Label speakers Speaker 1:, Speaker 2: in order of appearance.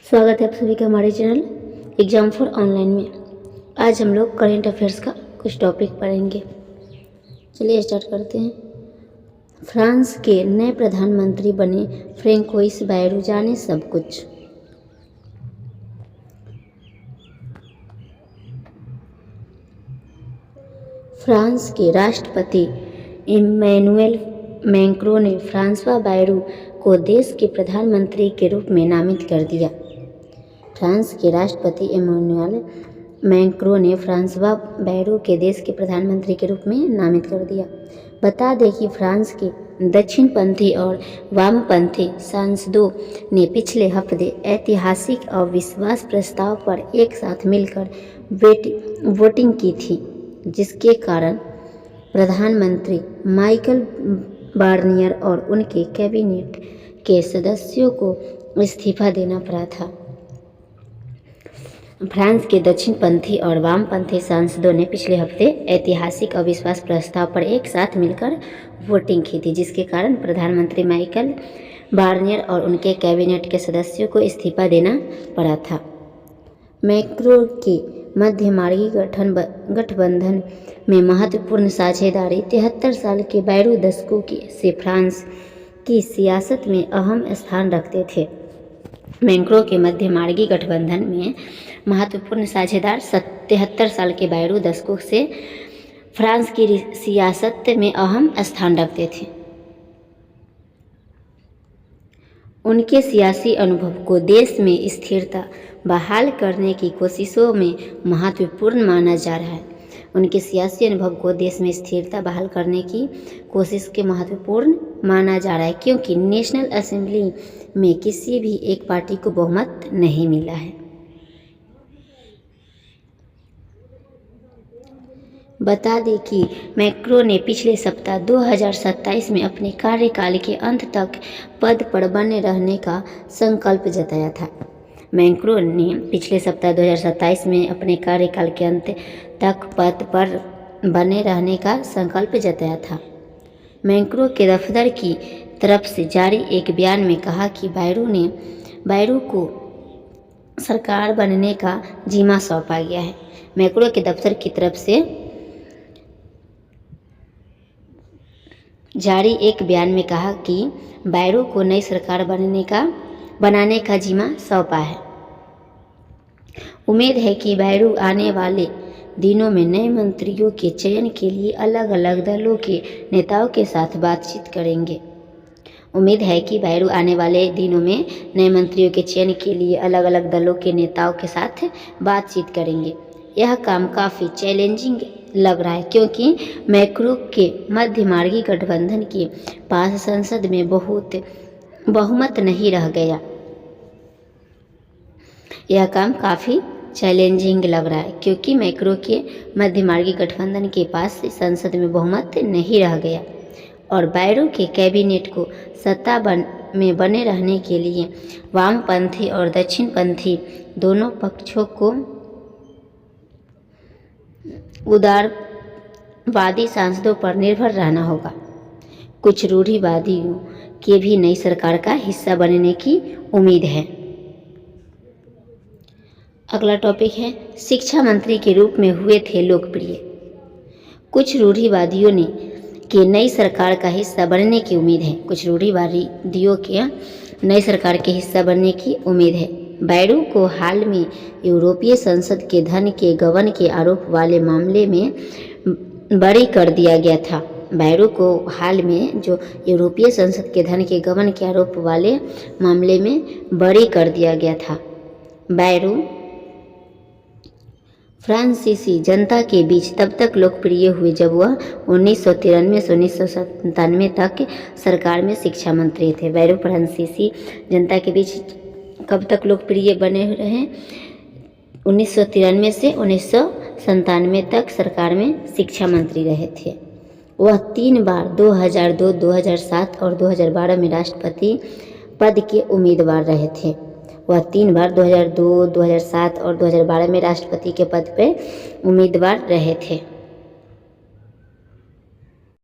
Speaker 1: स्वागत है आप सभी का हमारे चैनल एग्जाम फॉर ऑनलाइन में। आज हम लोग करेंट अफेयर्स का कुछ टॉपिक पढ़ेंगे। चलिए स्टार्ट करते हैं। फ्रांस के नए प्रधानमंत्री बने फ्रेंकोइस बायरू, जाने सब कुछ। फ्रांस के राष्ट्रपति इमैनुएल मैक्रों ने फ्रांसवा बायरू को देश के प्रधानमंत्री के रूप में नामित कर दिया। फ्रांस के राष्ट्रपति इमैनुएल मैक्रों ने फ्रांसवा बायरू के देश के प्रधानमंत्री के रूप में नामित कर दिया। बता दें कि फ्रांस के दक्षिणपंथी और वामपंथी सांसदों ने पिछले हफ्ते ऐतिहासिक अविश्वास प्रस्ताव पर एक साथ मिलकर वोटिंग की थी, जिसके कारण प्रधानमंत्री माइकल बार्नियर और उनके कैबिनेट के सदस्यों को इस्तीफा देना पड़ा था। फ्रांस के दक्षिणपंथी और वामपंथी सांसदों ने पिछले हफ्ते ऐतिहासिक अविश्वास प्रस्ताव पर एक साथ मिलकर वोटिंग की थी, जिसके कारण प्रधानमंत्री माइकल बार्नियर और उनके कैबिनेट के सदस्यों को इस्तीफा देना पड़ा था। मैक्रों के मध्यमार्गी गठबंधन में महत्वपूर्ण साझेदारी 73 साल के बायरू दशकों से फ्रांस की सियासत में अहम स्थान रखते थे। मैक्रों के मध्यमार्गी गठबंधन में महत्वपूर्ण साझेदार 73 साल के बायरू दशकों से फ्रांस की सियासत में अहम स्थान रखते थे। उनके सियासी अनुभव को देश में स्थिरता बहाल करने की कोशिशों में महत्वपूर्ण माना जा रहा है। उनके सियासी अनुभव को देश में स्थिरता बहाल करने की कोशिश के महत्वपूर्ण माना जा रहा है, क्योंकि नेशनल असेंबली में किसी भी एक पार्टी को बहुमत नहीं मिला है। बता दें कि मैक्रों ने पिछले सप्ताह 2027 में अपने कार्यकाल के अंत तक पद पर बने रहने का संकल्प जताया था। मैक्रों ने पिछले सप्ताह 2027 में अपने कार्यकाल के अंत तक पद पर बने रहने का संकल्प जताया था। मैक्रों के दफ्तर की तरफ से जारी एक बयान में कहा कि बायरू को सरकार बनने का जिम्मा सौंपा गया है। मैक्रों के दफ्तर की तरफ से जारी एक बयान में कहा कि बायरू को नई सरकार बनाने का जिम्मा सौंपा है। उम्मीद है कि बायरू आने वाले दिनों में नए मंत्रियों के चयन के लिए अलग अलग दलों के नेताओं के साथ बातचीत करेंगे। उम्मीद है कि बायरू आने वाले दिनों में नए मंत्रियों के चयन के लिए अलग अलग दलों के नेताओं के साथ बातचीत करेंगे। यह काम काफ़ी चैलेंजिंग लग रहा है, क्योंकि मैक्रों के मध्यमार्गी गठबंधन के पास संसद में बहुमत नहीं रह गया। यह काम काफ़ी चैलेंजिंग लग रहा है, क्योंकि मैक्रों के मध्यमार्गी गठबंधन के पास संसद में बहुमत नहीं रह गया और बायरू के कैबिनेट को सत्ता में बने रहने के लिए वामपंथी और दक्षिणपंथी दोनों पक्षों को उदारवादी सांसदों पर निर्भर रहना होगा। कुछ रूढ़िवादियों के भी नई सरकार का हिस्सा बनने की उम्मीद है। अगला टॉपिक है, शिक्षा मंत्री के रूप में हुए थे लोकप्रिय। कुछ रूढ़िवादियों के नई सरकार का हिस्सा बनने की उम्मीद है। कुछ रूढ़िवादियों के नई सरकार के हिस्सा बनने की उम्मीद है। बायरू को हाल में यूरोपीय संसद के धन के गबन के आरोप वाले मामले में बरी कर दिया गया था। बायरू को हाल में जो यूरोपीय संसद के धन के गबन के आरोप वाले मामले में बरी कर दिया गया था। बायरू फ्रांसीसी जनता के बीच तब तक लोकप्रिय हुए जब वह 1993 से 1997 तक सरकार में शिक्षा मंत्री थे। बायरू फ्रांसीसी जनता के बीच कब तक लोकप्रिय बने रहे? 1993 से 1997 तक सरकार में शिक्षा मंत्री रहे थे। वह 3 बार 2002, 2007 और 2012 में राष्ट्रपति पद के उम्मीदवार रहे थे। वह 3 बार 2002, 2007 और 2012 में राष्ट्रपति के पद पर उम्मीदवार रहे थे।